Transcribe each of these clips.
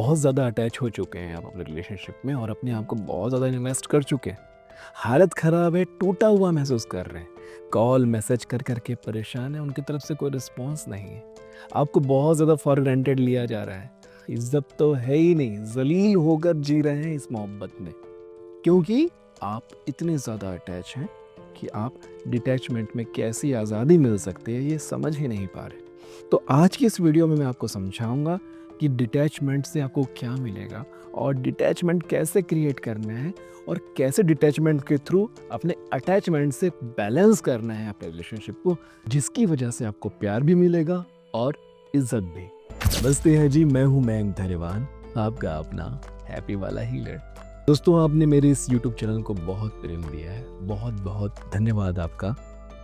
बहुत ज़्यादा अटैच हो चुके हैं आप अपने रिलेशनशिप में और अपने आप को बहुत ज़्यादा इन्वेस्ट कर चुके हैं। हालत ख़राब है, टूटा हुआ महसूस कर रहे हैं। कॉल, मैसेज कर कर के परेशान हैं, उनकी तरफ से कोई रिस्पॉन्स नहीं है। आपको बहुत ज़्यादा फॉर ग्रांटेड लिया जा रहा है। इज़्ज़त तो है ही नहीं, ज़लील होकर जी रहे हैं इस मोहब्बत में। क्योंकि आप इतने ज़्यादा अटैच हैं कि आप डिटैचमेंट में कैसी आज़ादी मिल सकती है, ये समझ ही नहीं पा रहे। तो आज की इस वीडियो में मैं आपको समझाऊंगा कि डिटैचमेंट से आपको क्या मिलेगा और डिटैचमेंट कैसे क्रिएट करना है और कैसे डिटैचमेंट के थ्रू अपने अटैचमेंट से बैलेंस करना है अपने रिलेशनशिप को, जिसकी वजह से आपको प्यार भी मिलेगा और इज्जत भी। नमस्ते है जी, मैं हूं मयंक धरेवान, आपका अपना हैप्पी वाला हीलर। दोस्तों, आपने मेरे इस YouTube चैनल को बहुत प्रेम दिया है। बहुत बहुत धन्यवाद आपका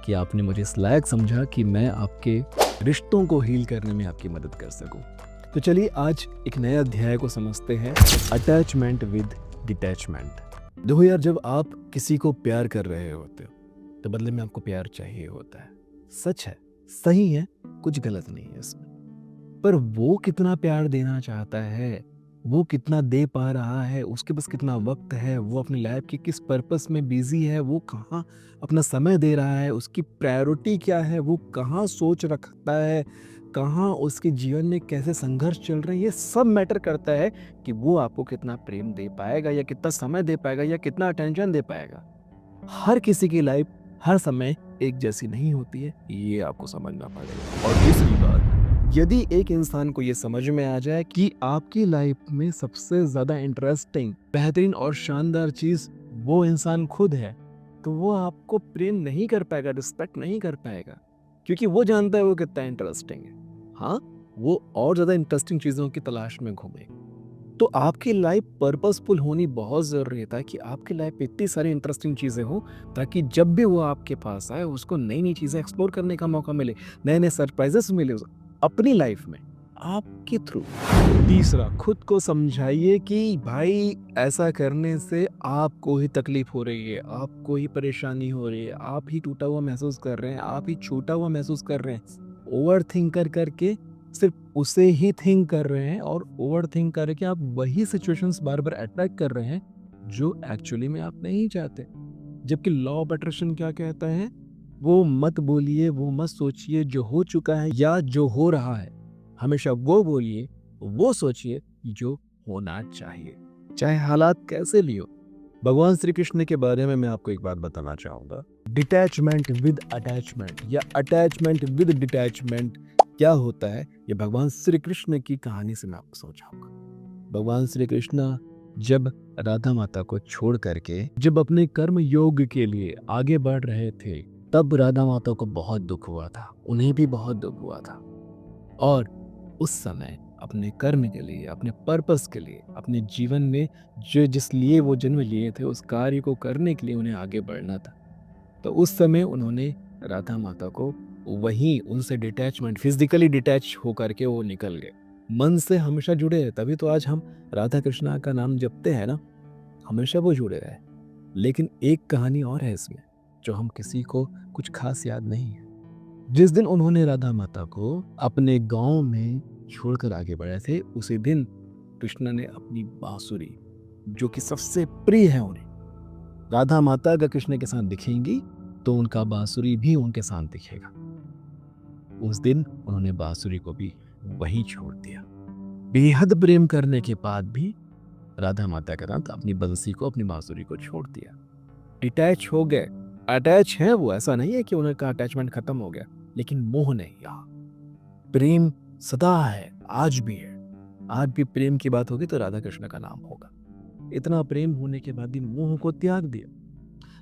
कि आपने मुझे इस लायक समझा कि मैं आपके रिश्तों को हील करने में आपकी मदद कर सकूं। तो चलिए आज एक नए अध्याय को समझते हैं, अटैचमेंट विद डिटैचमेंट। देखो यार, जब आप किसी को प्यार कर रहे होते हो तो बदले में आपको प्यार चाहिए होता है। सच है, सही है, कुछ गलत नहीं है इसमें। पर वो कितना प्यार देना चाहता है, वो कितना दे पा रहा है, उसके पास कितना वक्त है, वो अपनी लाइफ के किस पर्पस में बिजी है, वो कहाँ अपना समय दे रहा है, उसकी प्रायोरिटी क्या है, वो कहाँ सोच रखता है, कहाँ उसके जीवन में कैसे संघर्ष चल रहे हैं, ये सब मैटर करता है कि वो आपको कितना प्रेम दे पाएगा या कितना समय दे पाएगा या कितना अटेंशन दे पाएगा। हर किसी की लाइफ हर समय एक जैसी नहीं होती है, ये आपको समझना पड़ेगा। और दूसरी बात, यदि एक इंसान को ये समझ में आ जाए कि आपकी लाइफ में सबसे ज्यादा इंटरेस्टिंग, बेहतरीन और शानदार चीज वो इंसान खुद है, तो वो आपको प्रेम नहीं कर पाएगा, रिस्पेक्ट नहीं कर पाएगा, क्योंकि वो जानता है वो कितना इंटरेस्टिंग है। हाँ, वो और ज्यादा इंटरेस्टिंग चीजों की तलाश में घूमे। तो आपकी लाइफ पर्पसफुल होनी बहुत ज़रूरी है, ताकि आपकी लाइफ में इतनी सारी इंटरेस्टिंग चीज़ें हो, ताकि जब भी वो आपके पास आए उसको नई नई चीज़ें एक्सप्लोर करने का मौका मिले, नए नए सरप्राइजेस मिले अपनी लाइफ में आपके थ्रू। तीसरा, खुद को समझाइए कि भाई ऐसा करने से आपको ही तकलीफ हो रही है, आपको ही परेशानी हो रही है, आप ही टूटा हुआ महसूस कर रहे हैं, आप ही छोटा हुआ महसूस कर रहे हैं। ओवर थिंक करके सिर्फ उसे ही थिंक कर रहे हैं और ओवर थिंक करके आप वही सिचुएशंस बार बार अट्रैक्ट कर रहे हैं जो एक्चुअली में आप नहीं चाहते। जबकि लॉ ऑफ अट्रैक्शन क्या कहता है, वो मत बोलिए, वो मत सोचिए जो हो चुका है या जो हो रहा है, हमेशा वो बोलिए, वो सोचिए जो होना चाहिए, चाहे हालात कैसे भी हो। भगवान श्री कृष्ण के बारे में मैं आपको एक बात बताना चाहूंगा। डिटैचमेंट विद अटैचमेंट या अटैचमेंट विद डिटैचमेंट क्या होता है, ये भगवान श्री कृष्ण की कहानी से मैं आपको समझाऊंगा। भगवान श्री कृष्ण जब राधा माता को छोड़ करके जब अपने कर्म योग के लिए आगे बढ़ रहे थे, तब राधा माता को बहुत दुख हुआ था, उन्हें भी बहुत दुख हुआ था। और उस समय अपने कर्म के लिए, अपने पर्पस के लिए, अपने जीवन में जो जिस लिए वो जन्म लिए थे उस कार्य को करने के लिए उन्हें आगे बढ़ना था। तो उस समय उन्होंने राधा माता को वहीं उनसे डिटैचमेंट, फिजिकली डिटैच होकर के वो निकल गए। मन से हमेशा जुड़े रहे, तभी तो आज हम राधा कृष्णा का नाम जपते हैं ना, हमेशा वो जुड़े रहे। लेकिन एक कहानी और है इसमें जो हम किसी को कुछ खास याद नहीं है। जिस दिन उन्होंने राधा माता को अपने गांव में छोड़कर आगे बढ़े थे, उसी दिन कृष्ण ने अपनी बांसुरी, जो कि सबसे प्रिय है उन्हें, राधा माता अगर कृष्ण के साथ दिखेंगी तो उनका बांसुरी भी उनके साथ दिखेगा। उस दिन उन्होंने बांसुरी को भी वहीं छोड़ दिया। बेहद प्रेम करने के बाद भी राधा माता के साथ अपनी बंसी को, अपनी बांसुरी को छोड़ दिया। डिटैच हो गए, अटैच है वो, ऐसा नहीं है कि उनका अटैचमेंट खत्म हो गया, लेकिन मोह नहीं रहा। प्रेम सदा है, आज भी है। आज भी प्रेम की बात होगी तो राधा कृष्ण का नाम होगा। इतना प्रेम होने के बाद भी मोह को त्याग दिया,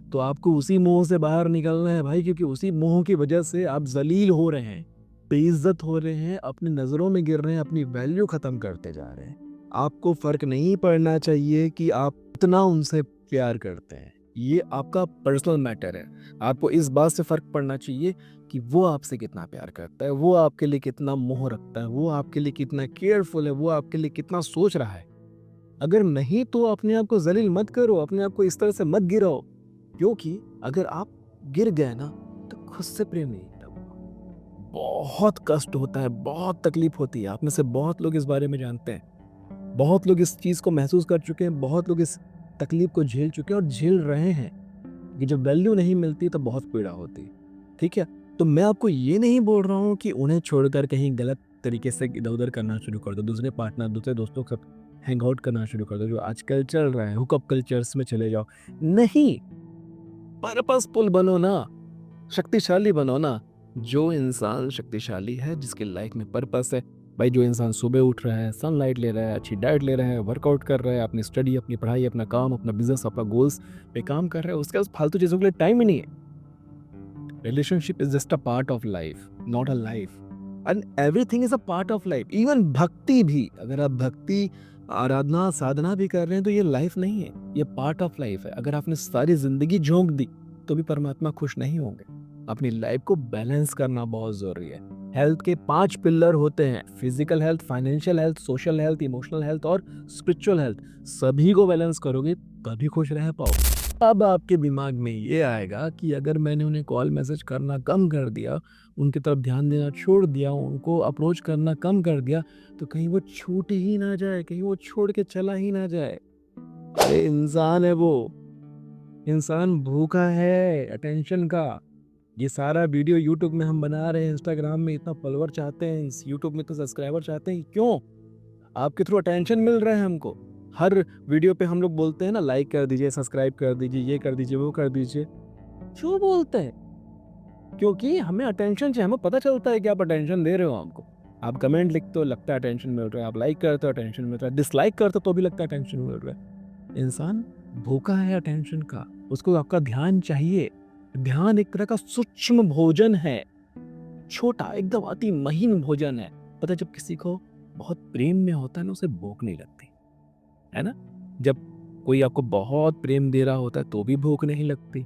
तो आपको उसी मोह से बाहर निकलना है भाई, क्योंकि उसी मोह की वजह से आप जलील हो रहे हैं, बेइज्जत हो रहे हैं, अपनी नजरों में गिर रहे हैं, अपनी वैल्यू खत्म करते जा रहे हैं। आपको फर्क नहीं पड़ना चाहिए कि आप इतना उनसे प्यार करते हैं, ये आपका पर्सनल मैटर है। आपको इस बात से फर्क पड़ना चाहिए कि वो आपसे कितना प्यार करता है, वो आपके लिए कितना मोह रखता है, वो आपके लिए कितना केयरफुल है, वो आपके लिए कितना सोच रहा है। अगर नहीं तो अपने आप को जलील मत करो, अपने आप को इस तरह से मत गिराओ, क्योंकि अगर आप गिर गए ना तो खुद से प्रेम नहीं होता। बहुत कष्ट होता है, बहुत तकलीफ होती है, आप में से बहुत लोग इस बारे में जानते हैं। बहुत लोग इस चीज़ को महसूस कर चुके हैं, बहुत लोग इस तकलीफ को झेल चुके हैं और झेल रहे हैं कि जब वैल्यू नहीं मिलती तो बहुत पीड़ा होती है। ठीक है? तो मैं आपको ये नहीं बोल रहा हूँ कि उन्हें छोड़कर कहीं गलत तरीके से इधर-उधर करना शुरू कर दो, दूसरे पार्टनर, दूसरे दोस्तों के साथ हैंग आउट करना शुरू कर दो, जो आजकल चल रहा है, हुकअप कल्चर्स में चले जाओ। नहीं, पर्पसफुल बनो ना, शक्तिशाली बनो ना। जो इंसान शक्तिशाली है, जिसकी लाइफ में पर्पस है, भाई जो इंसान सुबह उठ रहा है, सनलाइट ले रहा है, अच्छी डाइट ले रहा है, वर्कआउट कर रहा है, अपनी स्टडी, अपनी पढ़ाई, अपना काम, अपना बिजनेस, अपना गोल्स पे काम कर रहा है, उसके पास फालतू चीज़ों के लिए टाइम ही नहीं है। Relationship is just a part of life, not a life, and everything is a part of life. Even भक्ति भी, अगर आप भक्ति, आराधना, साधना भी कर रहे हैं तो ये लाइफ नहीं है, ये पार्ट ऑफ लाइफ है। अगर आपने सारी जिंदगी झोंक दी तो भी परमात्मा खुश नहीं होंगे। अपनी लाइफ को बैलेंस करना बहुत जरूरी है। हेल्थ के 5 पिलर होते हैं: physical health, financial health, social health, emotional health और स्पिरिचुअल हेल्थ। सभी को बैलेंस करोगे तभी खुश रह पाओ। अब आपके दिमाग में ये आएगा कि अगर मैंने उन्हें कॉल मैसेज करना कम कर दिया, उनकी तरफ ध्यान देना छोड़ दिया, उनको अप्रोच करना कम कर दिया, तो कहीं वो छूट ही ना जाए, कहीं वो छोड़ के चला ही ना जाए। अरे इंसान है वो, इंसान भूखा है अटेंशन का। ये सारा वीडियो यूट्यूब में हम बना रहे हैं, इंस्टाग्राम में इतना फॉलोवर चाहते हैं, इस यूट्यूब में तो सब्सक्राइबर चाहते हैं, क्यों? आपके थ्रू अटेंशन मिल रहा है हमको। हर वीडियो पे हम लोग बोलते हैं ना, लाइक कर दीजिए, सब्सक्राइब कर दीजिए, ये कर दीजिए, वो कर दीजिए। क्यों बोलते हैं? क्योंकि हमें अटेंशन चाहिए, हमें पता चलता है कि आप अटेंशन दे रहे हो हमको। आप कमेंट लिखते हो, लगता है अटेंशन मिल रहा है, आप लाइक करते हो, अटेंशन मिल रहा है, डिसलाइक करते हो तो भी लगता है अटेंशन मिल रहा है। इंसान भूखा है अटेंशन का, उसको आपका ध्यान चाहिए। ध्यान एक तरह का सूक्ष्म भोजन है, छोटा, एकदम अति महीन भोजन है। पता है, जब किसी को बहुत प्रेम में होता है ना, उसे भूख नहीं लगती, है ना? जब कोई आपको बहुत प्रेम दे रहा होता है तो भी भूख नहीं लगती।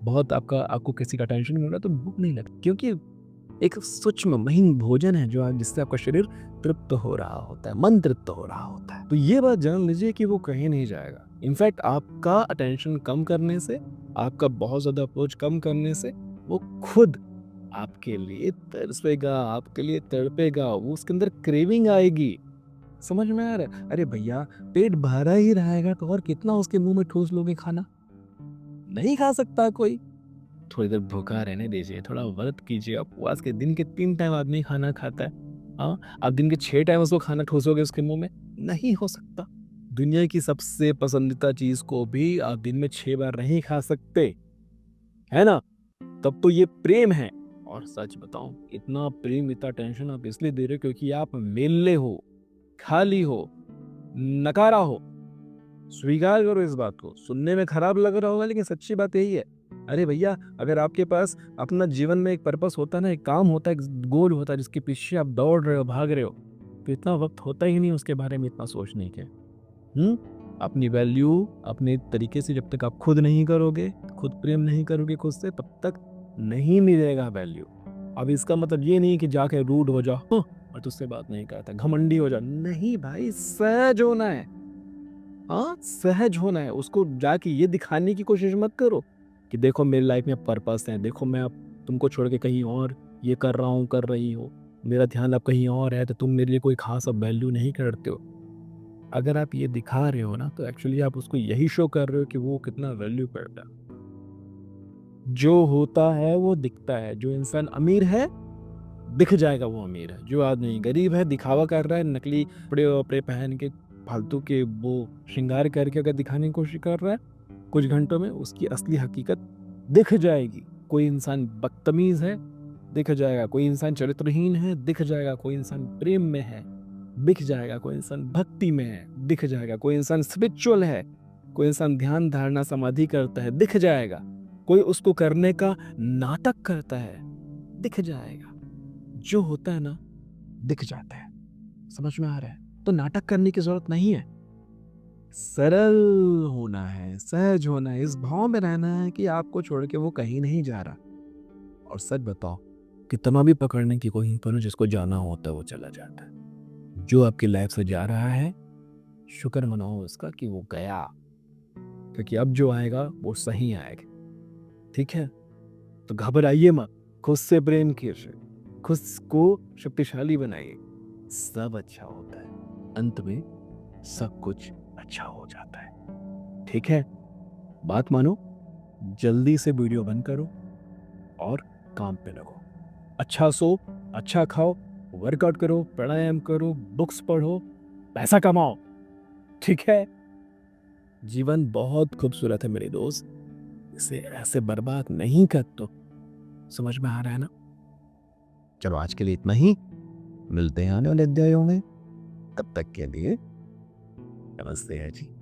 बहुत आपको किसी का टेंशन मिल रहा है तो भूख नहीं लगती, क्योंकि एक सूक्ष्म महीन भोजन है जो जिससे आपका शरीर तृप्त हो रहा होता है, मन तृप्त हो रहा होता है। तो ये बात जान लीजिए कि वो कहीं नहीं जाएगा। इनफैक्ट आपका अटेंशन कम करने से, आपका बहुत ज्यादा अप्रोच कम करने से, वो खुद आपके लिए तरसेगा, आपके लिए तड़पेगा, वो उसके अंदर क्रेविंग आएगी। समझ में आ रहा है? अरे भैया, पेट भरा ही रहेगा तो और कितना उसके मुंह में ठूस लोगे खाना? नहीं खा सकता कोई। थोड़ी देर भूखा रहने दीजिए, थोड़ा व्रत कीजिए। उपवास के दिन के 3 टाइम आदमी खाना खाता है। हाँ, आप दिन के 6 टाइम उसको खाना ठूसोगे उसके मुंह में? नहीं हो सकता। दुनिया की सबसे पसंदीदा चीज को भी आप दिन में 6 बार नहीं खा सकते, है ना? तब तो ये प्रेम है। और सच बताऊं, इतना प्रेम, इतना टेंशन आप इसलिए दे रहे हो क्योंकि आप मेले हो, खाली हो, नकारा हो। स्वीकार करो इस बात को। सुनने में खराब लग रहा होगा लेकिन सच्ची बात यही है। अरे भैया, अगर आपके पास अपना जीवन में एक पर्पस होता है ना, एक काम होता है, एक गोल होता है जिसके पीछे आप दौड़ रहे हो, भाग रहे हो, तो इतना वक्त होता ही नहीं उसके बारे में इतना सोचने के। अपनी वैल्यू अपने तरीके से जब तक आप खुद नहीं करोगे, खुद प्रेम नहीं करोगे खुद से, तब तक नहीं मिलेगा वैल्यू। अब इसका मतलब ये नहीं कि जाके रूड हो जाओ, और तुझसे बात नहीं करता, घमंडी हो जाओ। नहीं भाई, सहज होना है। हाँ, सहज होना है। उसको जाके ये दिखाने की कोशिश मत करो कि देखो मेरी लाइफ में पर्पस है, देखो मैं अब तुमको छोड़ के कहीं और ये कर रहा हूँ, कर रही हो, मेरा ध्यान अब कहीं और है, तो तुम मेरे लिए कोई खास अब वैल्यू नहीं करते हो। अगर आप ये दिखा रहे हो ना, तो एक्चुअली आप उसको यही शो कर रहे हो कि वो कितना वैल्यू करता है। जो होता है वो दिखता है। जो इंसान अमीर है, दिख जाएगा वो अमीर है। जो आदमी गरीब है, दिखावा कर रहा है, नकली कपड़े वपड़े पहन के, फालतू के वो श्रृंगार करके अगर दिखाने की कोशिश कर रहा है, कुछ घंटों में उसकी असली हकीकत दिख जाएगी। कोई इंसान बदतमीज है, दिख जाएगा। कोई इंसान चरित्रहीन है, दिख जाएगा। कोई इंसान प्रेम में है, दिख जाएगा। कोई इंसान भक्ति में है, दिख जाएगा। कोई इंसान स्पिरिचुअल है, कोई इंसान ध्यान धारणा समाधि करता है, दिख जाएगा। कोई उसको करने का नाटक करता है, दिख जाएगा। जो होता है ना, दिख जाता है। समझ में आ रहा है? तो नाटक करने की जरूरत नहीं है। सरल होना है, सहज होना है, इस भाव में रहना है कि आपको छोड़ के वो कहीं नहीं जा रहा। और सच बताओ, कितना भी पकड़ने की कोशिश करो, जिसको जाना होता है वो चला जाता है। जो आपकी लाइफ से जा रहा है, शुक्र मनाओ उसका कि वो गया, क्योंकि अब जो आएगा वो सही आएगा। ठीक है? तो घबराइए मत, खुद से प्रेम कीजिए, खुद को शक्तिशाली बनाइए, सब अच्छा होता है। अंत में सब कुछ अच्छा हो जाता है। ठीक है, बात मानो, जल्दी से वीडियो बंद करो और काम पे लगो। अच्छा सो, अच्छा खाओ, वर्कआउट करो, प्राणायाम करो, बुक्स पढ़ो, पैसा कमाओ। ठीक है? जीवन बहुत खूबसूरत है मेरे दोस्त, इसे ऐसे बर्बाद नहीं कर। तो समझ में आ रहा है ना? चलो आज के लिए इतना ही, मिलते हैं आने वाले अध्यायों में। तब तक के लिए नमस्ते है जी।